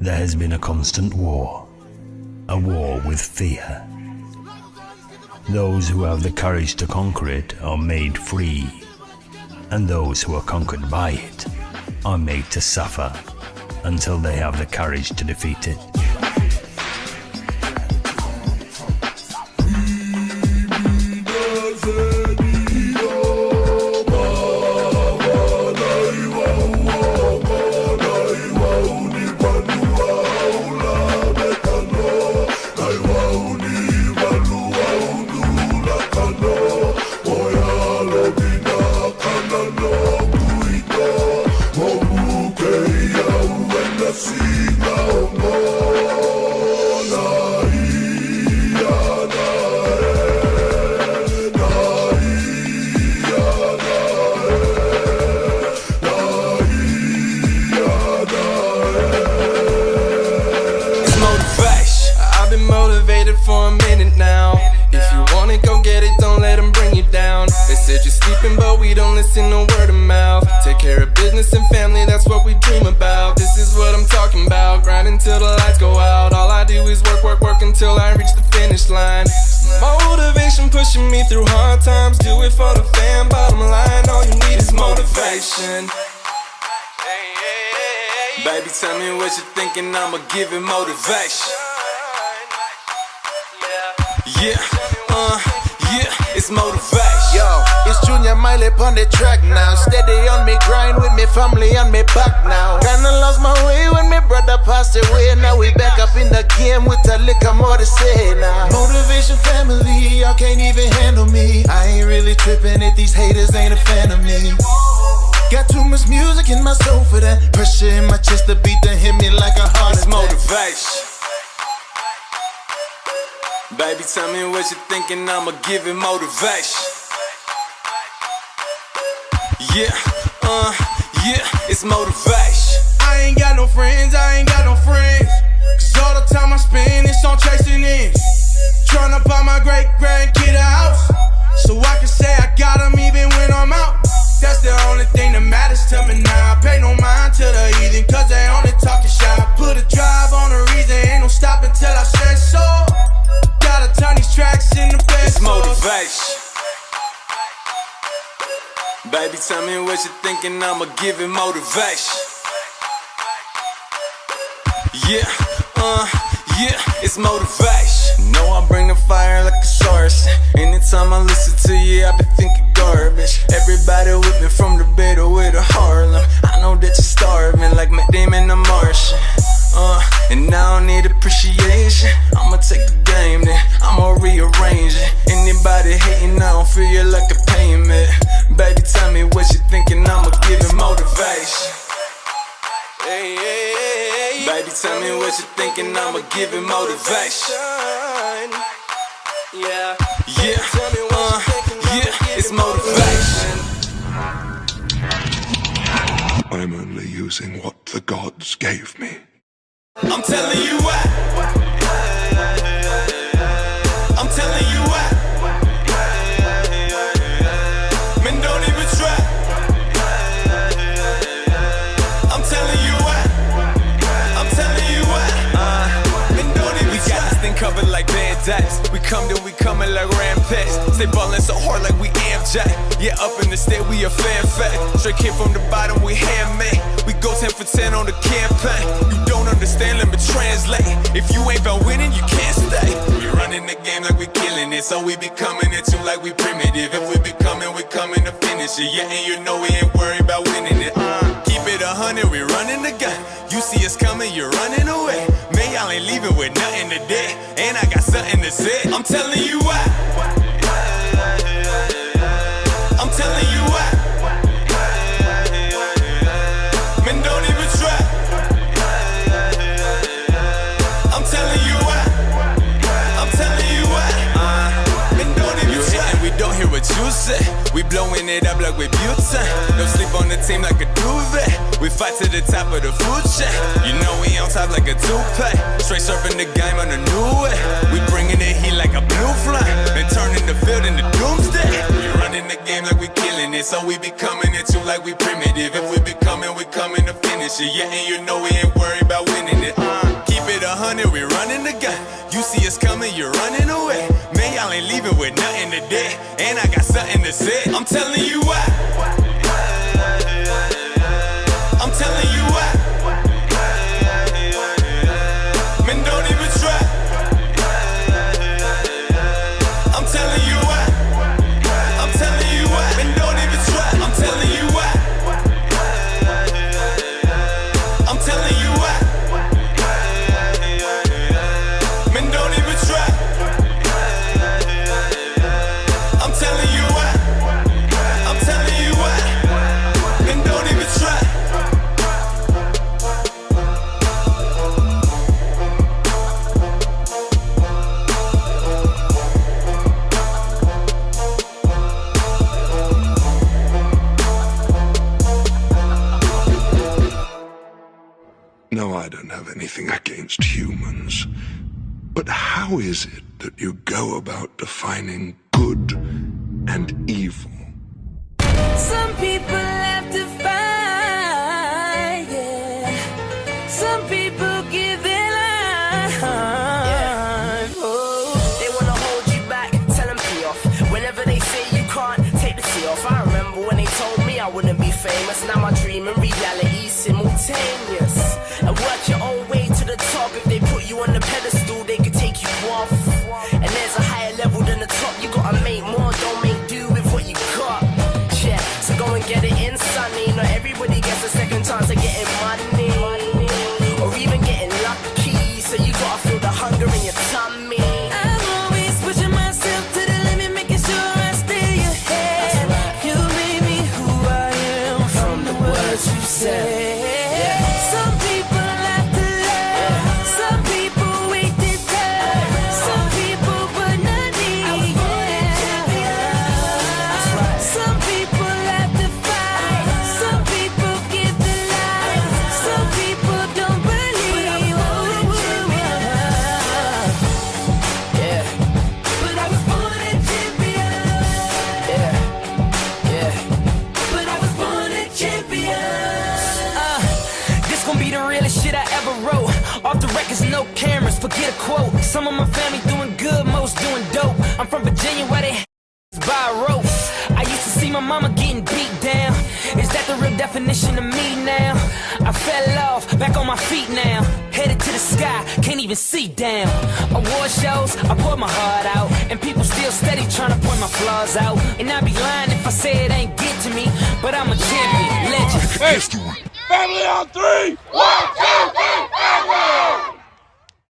there has been a constant war, a war with fear. Those who have the courage to conquer it are made free, and those who are conquered by it are made to suffer until they have the courage to defeat it. For a minute now. If you want it, go get it, don't let them bring you down. They said you're sleeping, but we don't listen to word of mouth. Take care of business and family, that's what we dream about. This is what I'm talking about, grinding till the lights go out. All I do is work, work, work until I reach the finish line. Motivation pushing me through hard times. Do it for the fam, bottom line, all you need is motivation. Baby, tell me what you're thinking, I'ma give it motivation. Yeah, it's motivation. Yo, it's Junior Miley on the track now. Steady on me grind with me family on me back now. Kinda lost my way when me brother passed away. Now we back up in the game with a lick more to say now. Motivation family, y'all can't even handle me. I ain't really tripping if these haters ain't a fan of me. Got too much music in my soul for that. Pressure in my chest, the beat that hit me like a heart attack. It's motivation. Baby, tell me what you're thinking, I'ma give it motivation. Yeah, it's motivation. I ain't got no friends, Cause all the time I spend, it's on chasing ends. Tryna buy my great-grandkid a house, so I can say I got him even when I'm out. That's the only thing that matters to me now. I pay no mind to the heathen, cause they only talking shit. I put a drive on the reason, ain't no stopping till I say so. Gotta turn these tracks into best. It's motivation. Baby, tell me what you're thinking, I'ma give it motivation. Yeah, it's motivation. No, I bring the fire like a source. Anytime I listen to you, I be thinking garbage. Everybody with me from the Bay to with a Harlem. I know that you're starving like Matt Damon the Martian. And I don't need appreciation. I'ma take the game, then I'ma rearrange it. Anybody hating, I don't feel you like a payment. Baby, tell me what you thinking, I'ma give it motivation. Baby, tell me what you thinking, I'ma give it motivation. Yeah, it's motivation. I'm only using what the gods gave me. I'm telling you what. I'm telling you what. Men don't even try. I'm telling you what. I'm telling you what. Men don't even try. We got this thing covered like Bandits. We come then we coming like Rampage. Stay ballin' so hard like we Amjack. Yeah, up in the state we a fan fact. Straight came from the bottom, we handmade. We go 10 for 10 on the campaign. You don't understand, let me translate. If you ain't about winning, you can't stay. We running the game like we killing it, so we be coming at you like we primitive. If we be coming, we coming to finish it. Yeah, and you know we ain't worried about winning it. Keep it 100, we running the gun. You see us coming, you're running away. Man, y'all ain't leaving with nothing today, and I got something to say. I'm telling you what. I'm telling you what. Men don't even try. I'm telling you what. I'm telling you what. Men don't even try. And we don't hear what you say. We blowing it up like we butane. No sleep on the team like a duvet. We fight to the top of the food chain. You know we on top like a toupee. Straight surfing the game on a new way. We bringing the heat like a blue flame. Then turning the field into doomsday. We running in the game like we killing it. So we be coming at you like we primitive. If we be coming, we coming to finish it. Yeah, and you know we ain't worried about winning it. Keep it 100, we running the gun. You see us coming, you're running away. Man, y'all ain't leaving with nothing today. And I got something to say. I'm telling you why. I'm telling you why. Men don't even try. I'm telling you why. I'm telling you why. Men don't even try. I'm telling you why. I'm telling you why. Men don't even try. I'm telling you why. I'm telling you why. Men don't even try. No, I don't have anything against humans. But how is it that you go about defining good and evil? Some people have to fight, yeah. Some people give their life. Oh. They wanna hold you back, tell them pee off. Whenever they say you can't, take the tea off. I remember when they told me I wouldn't be famous. Now my dream and reality simultaneous. And work your own way to the top. If they put you on the pedestal, they could take you off. And there's a higher level than the top. You gotta make more, don't make do with what you got. Yeah, so go and get it in, sunny. Not everybody gets a second chance of getting money or even getting lucky. So you gotta feel the hunger in your tummy. I'm always pushing myself to the limit, making sure I stay ahead. You made me who I am from the words you said. Some people like to love, some people wait their turn, some people put nothing. Some people like to fight, some people give the life, some people don't believe. Yeah, but I was born a champion. Yeah, but I was born a champion. This gon' be the realest shit I ever wrote. Off the records, no cameras, forget a quote. Some of my family doing good, most doing dope. I'm from Virginia where they by rope. I used to see my mama getting beat down. Is that the real definition of me now? I fell off, back on my feet now. Headed to the sky, can't even see down. Award shows, I pour my heart out. And people still steady trying to point my flaws out. And I'd be lying if I say it ain't get to me. But I'm a champion, legend. Family on three. 1, 2,